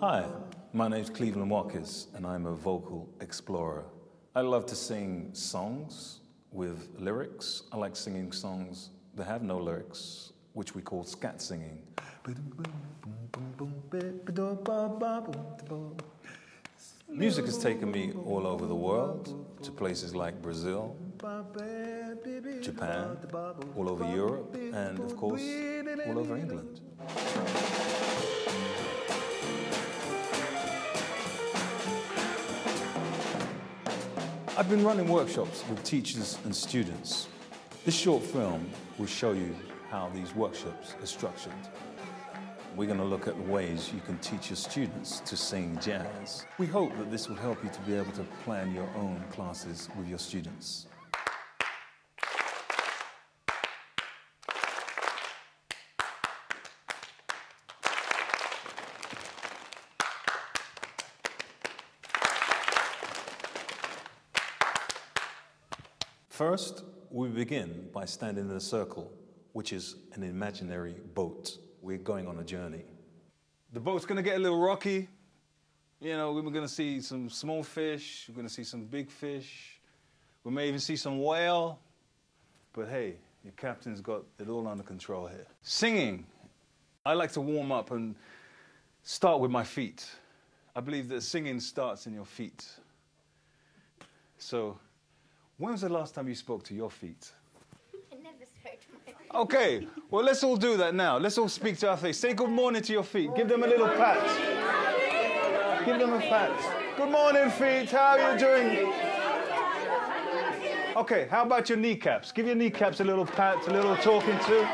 Hi, my name's Cleveland Watkiss, and I'm a vocal explorer. I love to sing songs with lyrics. I like singing songs that have no lyrics, which we call scat singing. Music has taken me all over the world, to places like Brazil, Japan, all over Europe, and of course, all over England. I've been running workshops with teachers and students. This short film will show you how these workshops are structured. We're going to look at the ways you can teach your students to sing jazz. We hope that this will help you to be able to plan your own classes with your students. First, we begin by standing in a circle, which is an imaginary boat. We're going on a journey. The boat's gonna get a little rocky. You know, we're gonna see some small fish, we're gonna see some big fish. We may even see some whale. But hey, your captain's got it all under control here. Singing, I like to warm up and start with my feet. I believe that singing starts in your feet. So, when was the last time you spoke to your feet? I never spoke to my feet. Okay, well, let's all do that now. Let's all speak to our feet. Say good morning to your feet. Give them a little pat. Give them a pat. Good morning, feet. How are you doing? Okay, how about your kneecaps? Give your kneecaps a little pat, a little talking to.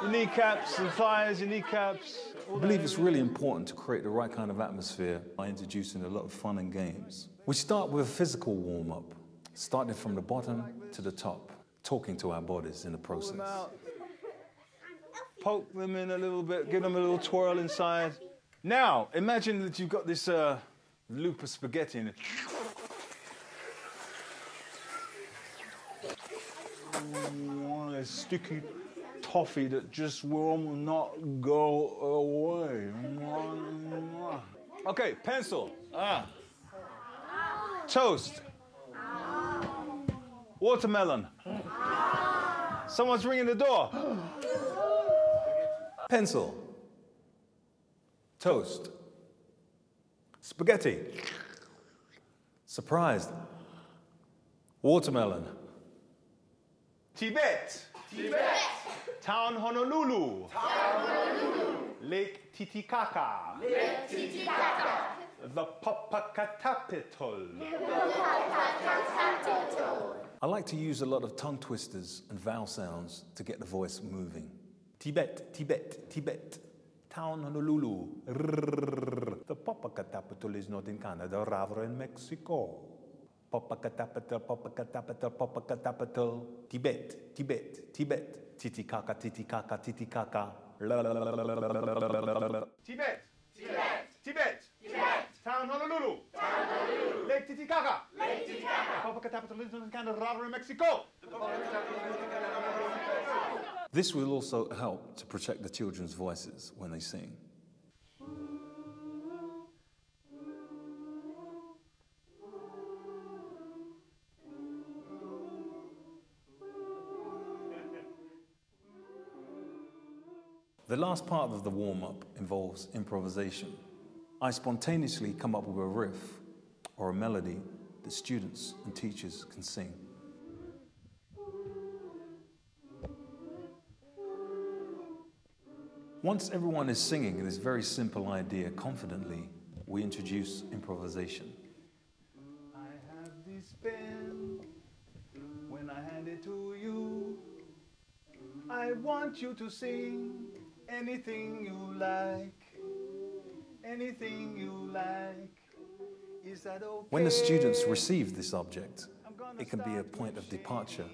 Your kneecaps, your thighs, your kneecaps. I believe it's really important to create the right kind of atmosphere by introducing a lot of fun and games. We start with a physical warm-up, starting from the bottom to the top, talking to our bodies in the process. Poke them in a little bit, give them a little twirl inside. Now, imagine that you've got this loop of spaghetti in it. A sticky toffee that just will not go away. Okay, pencil. Toast. Watermelon. Someone's ringing the door. Pencil. Toast. Spaghetti. Surprised. Watermelon. Tibet. Tibet. Town Honolulu. Town Honolulu. Lake Titicaca. Lake Titicaca. The Popocatépetl. I like to use a lot of tongue twisters and vowel sounds to get the voice moving. Tibet, Tibet, Tibet. Town Honolulu. The Popocatépetl is not in Canada, rather in Mexico. Popocatépetl, Popocatépetl, Popocatépetl. Tibet, Tibet, Tibet. Titicaca, Titicaca, Titicaca. Tibet, Tibet. Tibet. Tibet. Town Honolulu. Town Honolulu. Lake Titicaca. Lake Titicaca. Popocatépetl is not in Canada, rather in Mexico. This will also help to protect the children's voices when they sing. The last part of the warm-up involves improvisation. I spontaneously come up with a riff or a melody that students and teachers can sing. Once everyone is singing this very simple idea confidently, we introduce improvisation. I have this pen, when I hand it to you, I want you to sing anything you like, anything you like. Is that okay? When the students receive this object, it can be a point of departure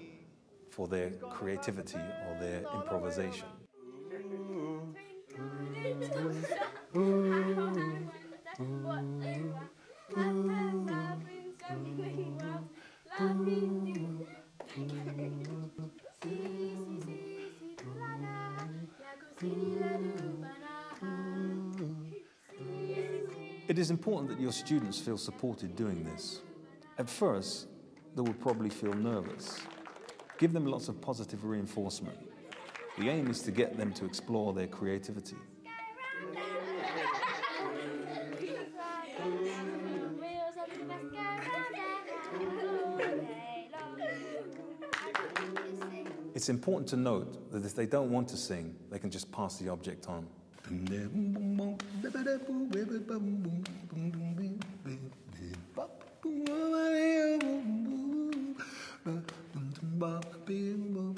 for their creativity or their improvisation. It is important that your students feel supported doing this. At first, they will probably feel nervous. Give them lots of positive reinforcement. The aim is to get them to explore their creativity. It's important to note that if they don't want to sing, they can just pass the object on.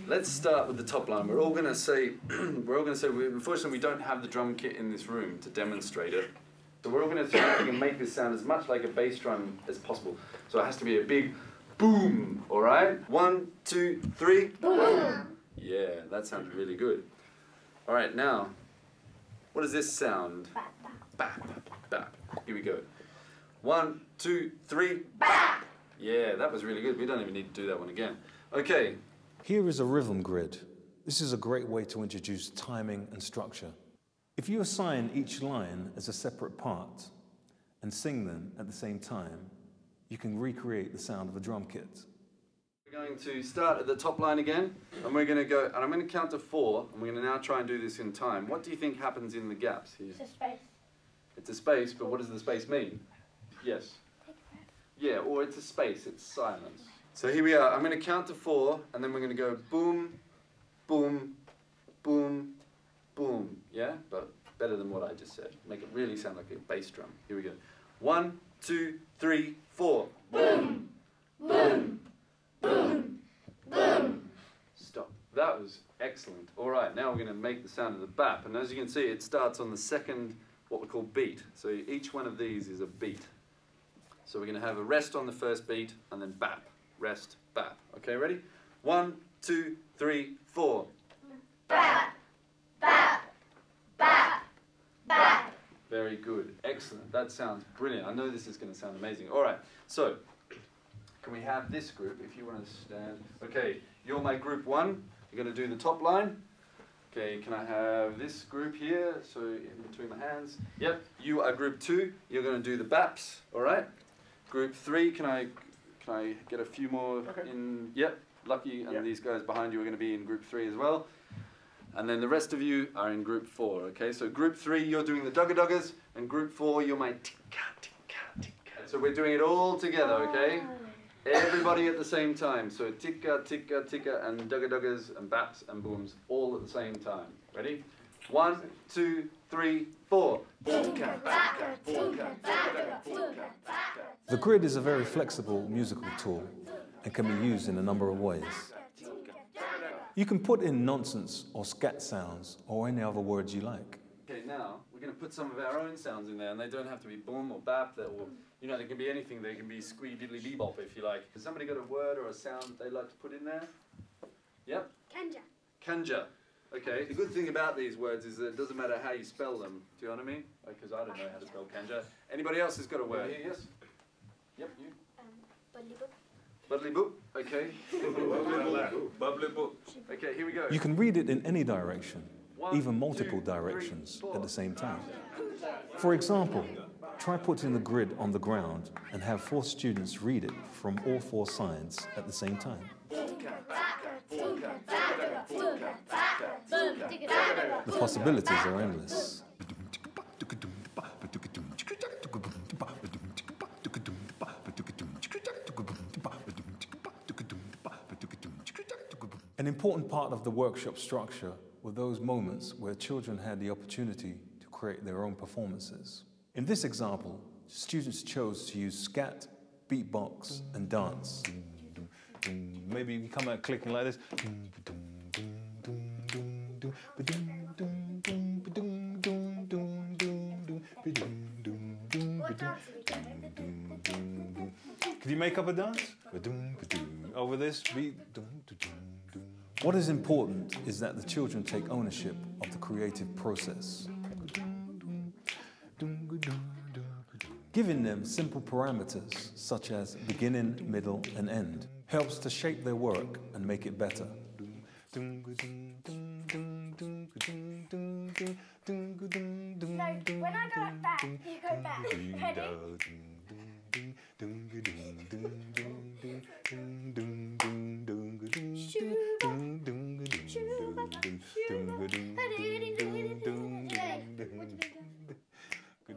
Let's start with the top line. We're all going to say, unfortunately we don't have the drum kit in this room to demonstrate it. So we're all going to see if we can make this sound as much like a bass drum as possible. So it has to be a big boom, all right? 1, 2, 3, boom. Yeah, that sounds really good. All right, now, what does this sound? Bap, bap. Here we go. 1, 2, 3, bap. Yeah, that was really good. We don't even need to do that one again. Okay. Here is a rhythm grid. This is a great way to introduce timing and structure. If you assign each line as a separate part and sing them at the same time, you can recreate the sound of a drum kit. We're going to start at the top line again, and we're going to go, and I'm going to count to 4, and we're going to now try and do this in time. What do you think happens in the gaps? It's a space. It's a space, but what does the space mean? Yes. Yeah, or it's a space, it's silence. So here we are, I'm going to count to 4, and then we're going to go boom, boom, boom, boom. Yeah, but better than what I just said. Make it really sound like a bass drum. Here we go. 1, 2, 3, 4. Boom, boom, boom, boom. Stop. That was excellent. All right, now we're going to make the sound of the bap. And as you can see, it starts on the second, what we call beat. So each one of these is a beat. So we're going to have a rest on the first beat, and then bap. Rest, bap. Okay, ready? 1, 2, 3, 4. Bap, bap, bap, bap. Very good. Excellent. That sounds brilliant. I know this is going to sound amazing. All right, so can we have this group, if you want to stand? Okay, you're my group 1. You're going to do the top line. Okay, can I have this group here, so in between my hands? Yep, you are group 2. You're going to do the baps, all right? Group 3, can I get a few more in? Yep, lucky, and these guys behind you are going to be in group 3 as well. And then the rest of you are in group 4, okay? So group 3, you're doing the dugga-duggas, and group 4, you're my tikka-tikka-tikka. So we're doing it all together, okay? Everybody at the same time. So tikka-tikka-tikka and dugga-duggas and baps and booms all at the same time. Ready? 1, 2, 3, 4. The grid is a very flexible musical tool and can be used in a number of ways. You can put in nonsense or scat sounds or any other words you like. Okay, now we're going to put some of our own sounds in there, and they don't have to be boom or bap, or, you know, they can be anything. They can be squee diddly bebop if you like. Has somebody got a word or a sound that they'd like to put in there? Yep? Kanja. Kanja. Okay, the good thing about these words is that it doesn't matter how you spell them. Do you know what I mean? Because I don't know how to spell Kanja. Anybody else has got a word here? Yes? Yep, you? Bubbly boop. Bubbly boop. Okay. Bubbly book. Okay, here we go. You can read it in any direction, 1, even multiple 2, 3, directions 4. at the same time. For example, try putting the grid on the ground and have 4 students read it from all 4 sides at the same time. The possibilities are endless. An important part of the workshop structure were those moments where children had the opportunity to create their own performances. In this example, students chose to use scat, beatbox, and dance. Maybe you come out clicking like this. Can you make up a dance? Over this beat. What is important is that the children take ownership of the creative process. Giving them simple parameters such as beginning, middle, and end helps to shape their work and make it better. No, when I go like that, you go back.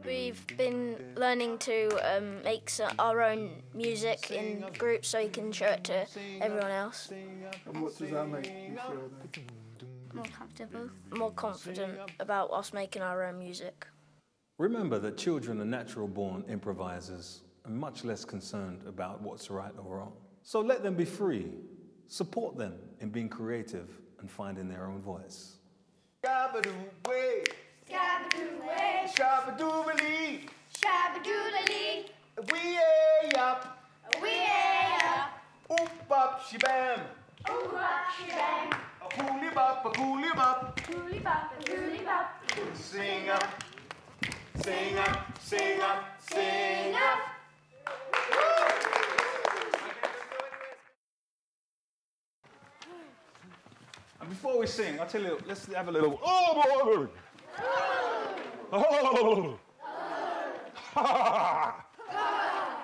We've been learning to make our own music in groups so you can show it to everyone else. And what does that make you feel then? More comfortable. More confident about us making our own music. Remember that children are natural-born improvisers and much less concerned about what's right or wrong. So let them be free. Support them in being creative and finding their own voice. Scabadoo-way, Scabadoo-way, shabadoo-lee, shabadoo-lee, wee-ay-up, wee-ay-up, oop-bop, shebam, ooh-bop, shebang, a coolie-bop, a coolie-bop, coolie-bop, a coolie-bop. sing up, sing up, sing up, sing up. And before we sing, I'll tell you, let's have a little. Oh! Oh! Ha!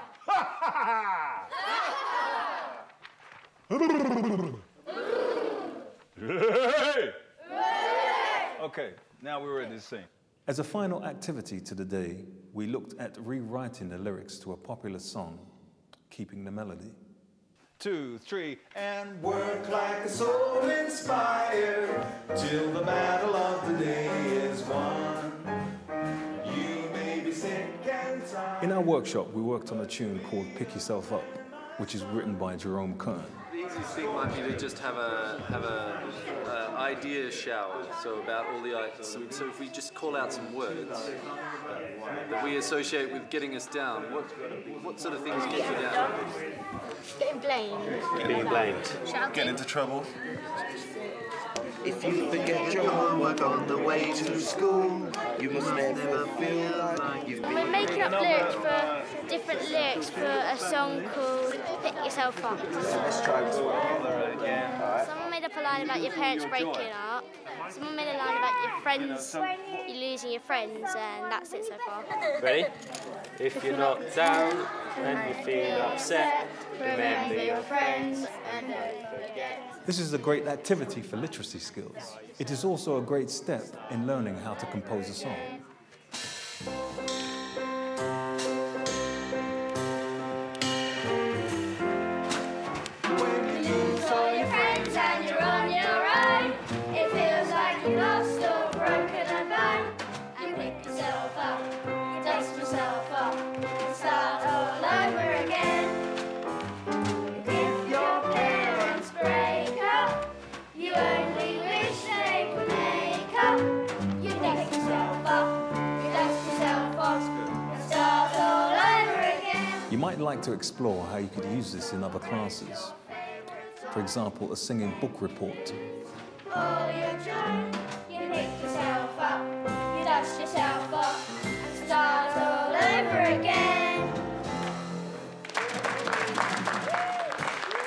Ha! Hey! Okay, now we're ready to sing. As a final activity to the day, we looked at rewriting the lyrics to a popular song, keeping the melody. 2, 3, and Work like a soul inspired till the battle of the day is won. You may be sick and tired. in our workshop, we worked on a tune called Pick Yourself Up, which is written by Jerome Kern. The easiest thing might be to just have a idea shower. So about all the ideas. So if we just call out some words that we associate with getting us down, what sort of things get you down? Getting blamed. Being blamed. Shouting. Into trouble. If you forget your homework on the way to school, you must never feel like you've We're been. making up different lyrics for a song called Pick Yourself Up. Let's try Someone made up a line about your parents breaking up. Someone made a line about your friends, you losing your friends, and that's it so far. Ready? If you're knocked down and you feel upset, remember your friends and don't forget. This is a great activity for literacy skills. It is also a great step in learning how to compose a song. When you lose all your friends and you're on your own, it feels like you lost or broken a bone. You pick yourself up, you dust yourself off, and start all over again. If your parents break up, you only wish they could make up. You pick yourself up, you dust yourself off, and start all over again. You might like to explore how you could use this in other classes. For example, a singing book report. All your joy, you pick yourself up, you dust yourself off, and start all over again.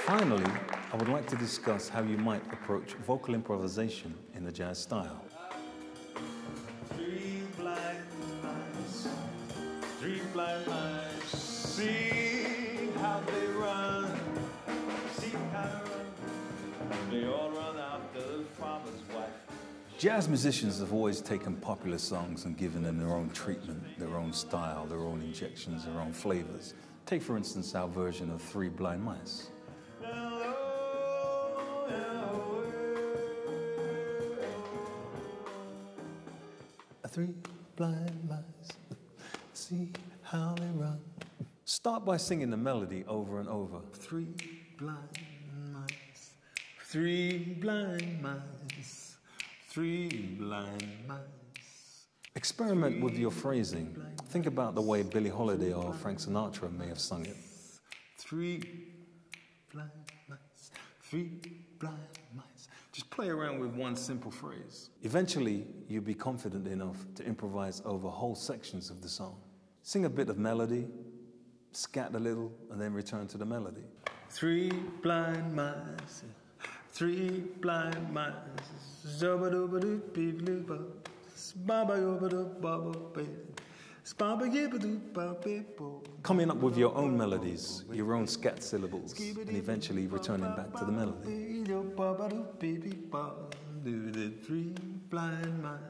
Finally, I would like to discuss how you might approach vocal improvisation in the jazz style. Three blind mice, see how they run, see how they run. They all run after the farmer's wife. Jazz musicians have always taken popular songs and given them their own treatment, their own style, their own injections, their own flavors. Take, for instance, our version of Three Blind Mice. Three blind mice, see how they run. Start by singing the melody over and over. Three blind mice, three blind mice, three blind mice. Experiment with your phrasing. Think about the way Billie Holiday or Frank Sinatra may have sung it. 3 blind mice, 3 blind mice. Just play around with one simple phrase. Eventually, you'll be confident enough to improvise over whole sections of the song. Sing a bit of melody, scat a little, and then return to the melody. 3 blind mice, 3 blind mice. Coming up with your own melodies, your own scat syllables, and eventually returning back to the melody. 3 blind mice,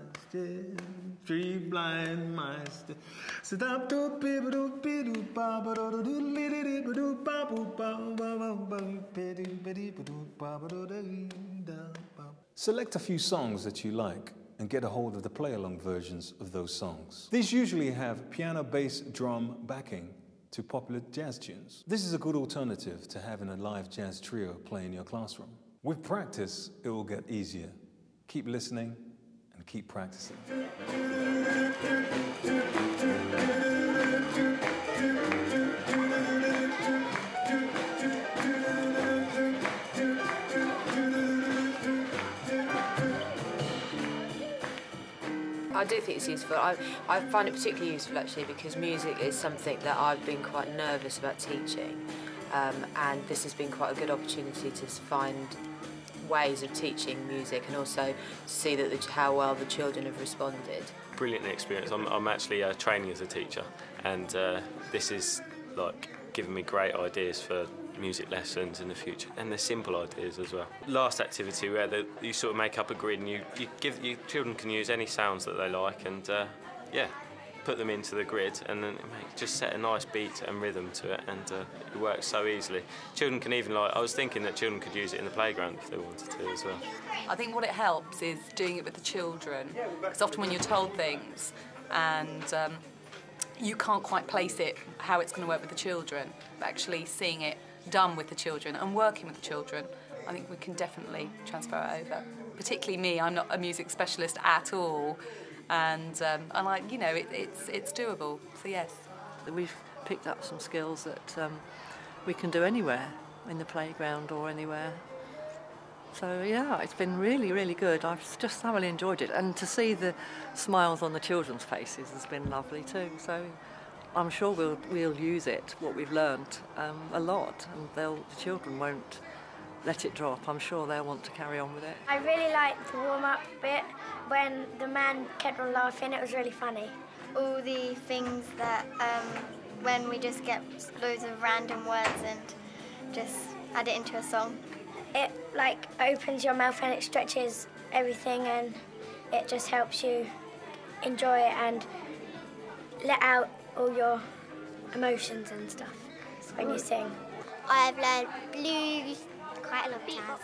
3 blind mice. Select a few songs that you like and get a hold of the play-along versions of those songs. These usually have piano, bass, drum backing to popular jazz tunes. This is a good alternative to having a live jazz trio play in your classroom. With practice, it will get easier. Keep listening and keep practicing. I do think it's useful. I find it particularly useful actually because music is something that I've been quite nervous about teaching, and this has been quite a good opportunity to find ways of teaching music and also see that how well the children have responded. Brilliant experience. I'm actually training as a teacher, and this is like giving me great ideas for music lessons in the future, and they're simple ideas as well. Last activity where you sort of make up a grid and your children can use any sounds that they like and yeah, put them into the grid and then just set a nice beat and rhythm to it, and it works so easily. Children can even I was thinking that children could use it in the playground if they wanted to as well. I think what it helps is doing it with the children, because often when you're told things and you can't quite place it how it's going to work with the children, but actually seeing it done with the children and working with the children, I think we can definitely transfer it over. Particularly me, I'm not a music specialist at all, and it's doable. So yes, we've picked up some skills that we can do anywhere, in the playground or anywhere. So yeah, it's been really, really good. I've just thoroughly enjoyed it, and to see the smiles on the children's faces has been lovely too. So I'm sure we'll use it, what we've learnt, a lot, and the children won't let it drop. I'm sure they'll want to carry on with it. I really liked the warm-up bit when the man kept on laughing. It was really funny. All the things that when we just get loads of random words and just add it into a song. It opens your mouth and it stretches everything, and it just helps you enjoy it and let out all your emotions and stuff when you sing. I've learned blues, quite a lot of jazz.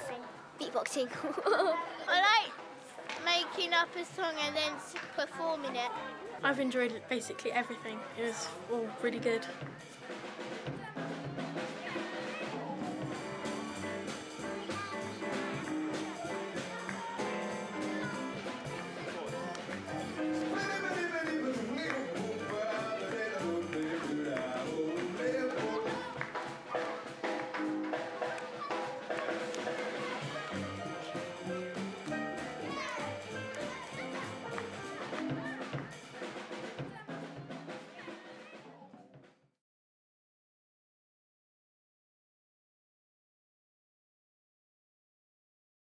Beatboxing. I like making up a song and then performing it. I've enjoyed basically everything. It was all really good.